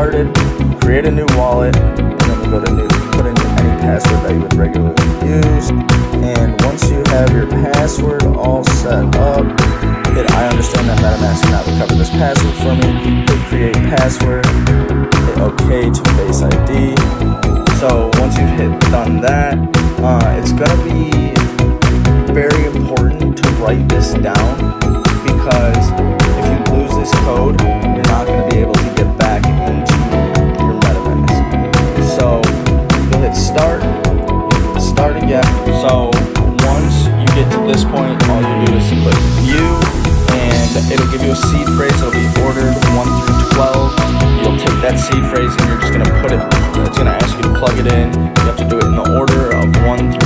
started, create a new wallet, and then we go to new, put in any password that you would regularly use. And once you have your password all set up, hit I understand that MetaMask cannot recover this password for me. Hit create password, hit OK to Face ID. So once you've hit done that, it's gonna be very important to write this down, because if you lose this code, you're not going to be able to get back into your MetaMask. So you'll hit start, start again. So once you get to this point, all you do is click view, and it'll give you a seed phrase. It'll be ordered 1 through 12. You'll take that seed phrase and you're just going to put it, it's going to ask you to plug it in. You have to do it in the order of 1 through